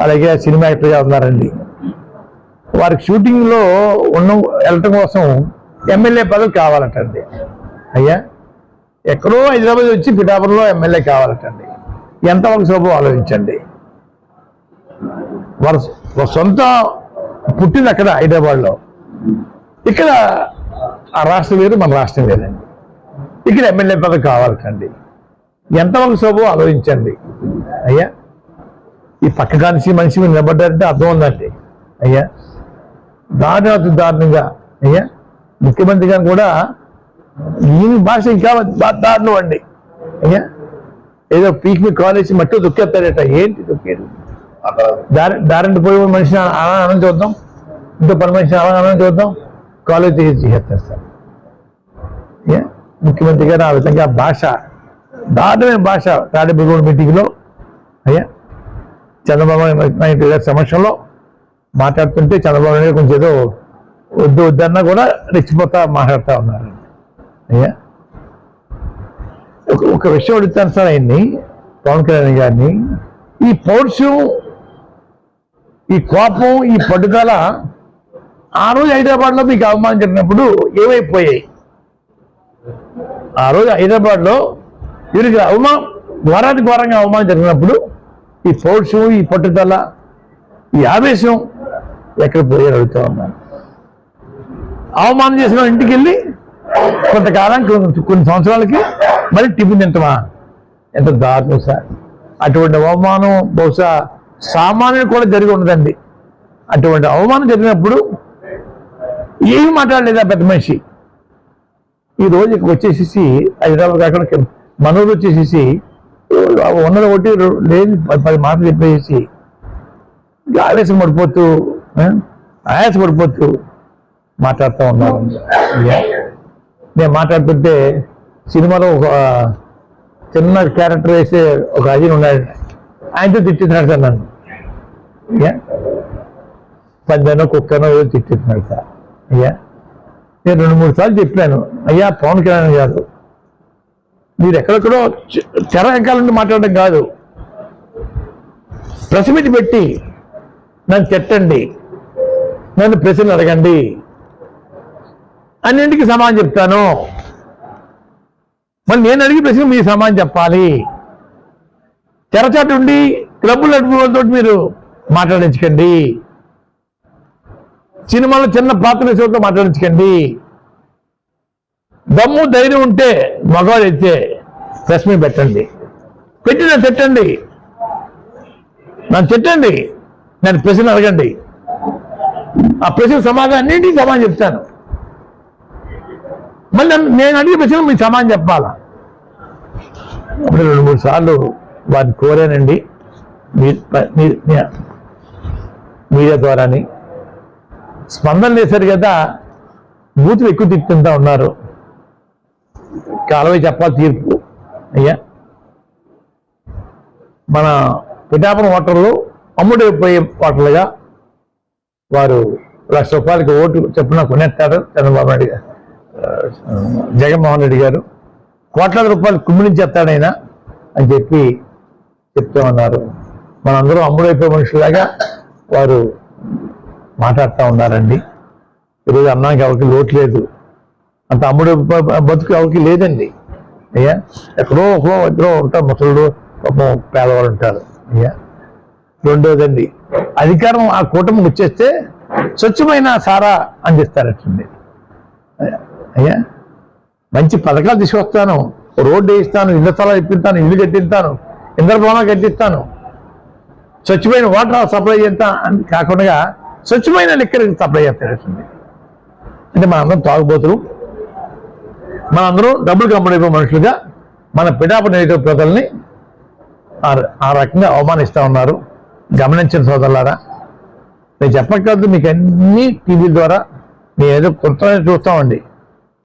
అలాగే సినిమా యాక్టర్గా ఉన్నారండి. వారికి షూటింగ్లో వెళ్ళటం కోసం ఎమ్మెల్యే పదవి కావాలటండి. అయ్యా ఎక్కడో హైదరాబాద్ వచ్చి పిఠాపురంలో ఎమ్మెల్యే కావాలటండి. ఎంతవరకు శోభం ఆలోచించండి. వారు సొంత పుట్టింది అక్కడ హైదరాబాద్లో, ఇక్కడ ఆ రాష్ట్రం వేరు మన రాష్ట్రం వేరండి. ఇక్కడ ఎమ్మెల్యే పదవి కావాలటండి. ఎంతవరకు శోభం ఆలోచించండి. అయ్యా ఈ పక్క కానిసి మనిషి మీద నిలబడ్డారంటే అర్థం ఉందండి. అయ్యా దారుణంగా అయ్యా ముఖ్యమంత్రి గారు కూడా ఈయన భాష ఇంకా దారుణం అండి. అయ్యా ఏదో పీక్ మీ కాలేజీ మట్టి దుక్కేస్తాడట. ఏంటి దుక్కేది? దారింటి పోయి మనిషిని ఆనందం చూద్దాం, ఇంకో పని మనిషిని ఆనందం చూద్దాం, కాలేజ్ చేసేస్తారు సార్. ముఖ్యమంత్రి గారు ఆ విధంగా భాష దారుణమైన భాష తాడేపల్లి మీటింగ్లో అయ్యా చంద్రబాబు నాయుడు గారి సమక్షంలో మాట్లాడుతుంటే చంద్రబాబు నాయుడు కొంచెం ఏదో వద్దన్నా కూడా రెచ్చిపోతా మాట్లాడుతూ ఉన్నారు. అయ్యా ఒక విషయం అడుగుతాను సార్ ఆయన్ని, పవన్ కళ్యాణ్ గారిని. ఈ పౌరుషం, ఈ కోపం, ఈ పట్టుదల ఆ రోజు హైదరాబాద్లో మీకు అవమానం జరిగినప్పుడు ఏమైపోయాయి? ఆ రోజు హైదరాబాద్లో వీరికి ఘోరంగా అవమానం జరిగినప్పుడు ఈ పౌరుషం, ఈ పట్టుదల, ఈ ఆవేశం ఎక్కడ పోయారు అడుగుతూ ఉన్నాను. అవమానం చేసిన ఇంటికి వెళ్ళి కొంతకాలానికి కొన్ని సంవత్సరాలకి మళ్ళీ టిఫిన్ తింటామా? ఎంత దారుణం సార్. అటువంటి అవమానం బహుశా సామాన్యులు కూడా జరిగి ఉండదండి. అటువంటి అవమానం జరిగినప్పుడు ఏమి మాట్లాడలేదా పెద్ద మనిషి? ఈ రోజు వచ్చేసేసి హైదరాబాద్ కాకుండా మనూరు వచ్చేసేసి ఉన్నది ఒకటి లేదు 10 మాటలు చెప్పేసి ఆయాసపడిపోతూ మాట్లాడుతూ ఉన్నాను. నేను మాట్లాడుతుంటే సినిమాలో ఒక చిన్న క్యారెక్టర్ వేసే ఒక అజీన్ ఉన్నాడు, ఆయనతో తిట్టుతున్నాడు సార్ నన్ను. పందనో కుక్కనో ఏదో తిట్టుతున్నాడు సార్. అయ్యా నేను 2-3 సార్లు చెప్పాను, అయ్యా పవన్ కళ్యాణ్ గారు మీరు ఎక్కడెక్కడో తెర వెనకాలంటే మాట్లాడడం కాదు, ప్రెస్ మీట్ పెట్టి నన్ను తిట్టండి, నన్ను ప్రశ్నలు అడగండి, అన్నింటికి సమాధానం చెప్తాను. మరి నేను అడిగి ప్రశ్న మీరు సమాధానం చెప్పాలి. తెరచాటు ఉండి క్లబ్బులు నడుపులతో మీరు మాట్లాడించకండి. సినిమాలో చిన్న పాత్ర వేసేతో మాట్లాడించకండి. దమ్ము ధైర్యం ఉంటే మగవాడు అయితే ప్రెస్ మీట్ పెట్టండి, పెట్టి నన్ను తిట్టండి, నన్ను ప్రశ్నలు అడగండి. ఆ ప్రశ్న సమాధానం అన్నింటికి సమాధానం చెప్తాను. మళ్ళీ నేను అడిగే ప్రశ్న మీకు సమాధానం చెప్పాలా? అప్పుడు 2-3 సార్లు వారిని కోరానండి మీడియా ద్వారాని. స్పందన లేసారు కదా, బూతులు ఎక్కువ తిప్పుతుంటా ఉన్నారు. కాలవై చెప్పాలి తీర్పు. అయ్యా మన పిఠాపురం ఓటర్లు అమ్ముడైపోయే ఓటర్లుగా వారు ₹1,00,000 ఓటు చెప్పున కొనేస్తారు చంద్రబాబు నాయుడు గారు, జగన్మోహన్ రెడ్డి గారు. కోట్లాది రూపాయలు కుమ్మిడించేస్తాడైనా అని చెప్పి చెప్తూ ఉన్నారు. మనందరూ అమ్ముడైపోయే మనుషులాగా వారు మాట్లాడుతూ ఉన్నారండి. ఈరోజు అన్నానికి ఎవరికి లోటు లేదు, అంత అమ్ముడు బతుకు ఎవరికి లేదండి. అయ్యా ఎక్కడో ఇద్దరో ఉంటారు, ముసలుడు పేదవాళ్ళు ఉంటారు. అయ్యా రెండోదండి, అధికారం ఆ కూటమికి వచ్చేస్తే స్వచ్ఛమైన సారా అందిస్తారటండి. అయ్యా మంచి పథకాలు తీసుకొస్తాను, రోడ్డు వేయిస్తాను, ఇళ్ల స్థలాలు ఇప్పిస్తాను, ఇల్లు కట్టిస్తాను, ఇంద్రభవనాలు కట్టిస్తాను, స్వచ్ఛమైన వాటర్ సప్లై చేస్తా అని కాకుండా స్వచ్ఛమైన లిక్కర్ సప్లై చేస్తారటండి. అంటే మనందరం తాగుబోతులు, మనందరూ డబ్బులు కమ్ముడైపోయే మనుషులుగా మన పిఠాపురం నియోజకవర్గ ప్రజల్ని ఆ రకంగా అవమానిస్తూ ఉన్నారు. గమనించిన సోదరులారా, నేను చెప్పక్కర్లేదు, మీకు అన్ని టీవీల ద్వారా మేము ఏదో కొత్త చూస్తామండి.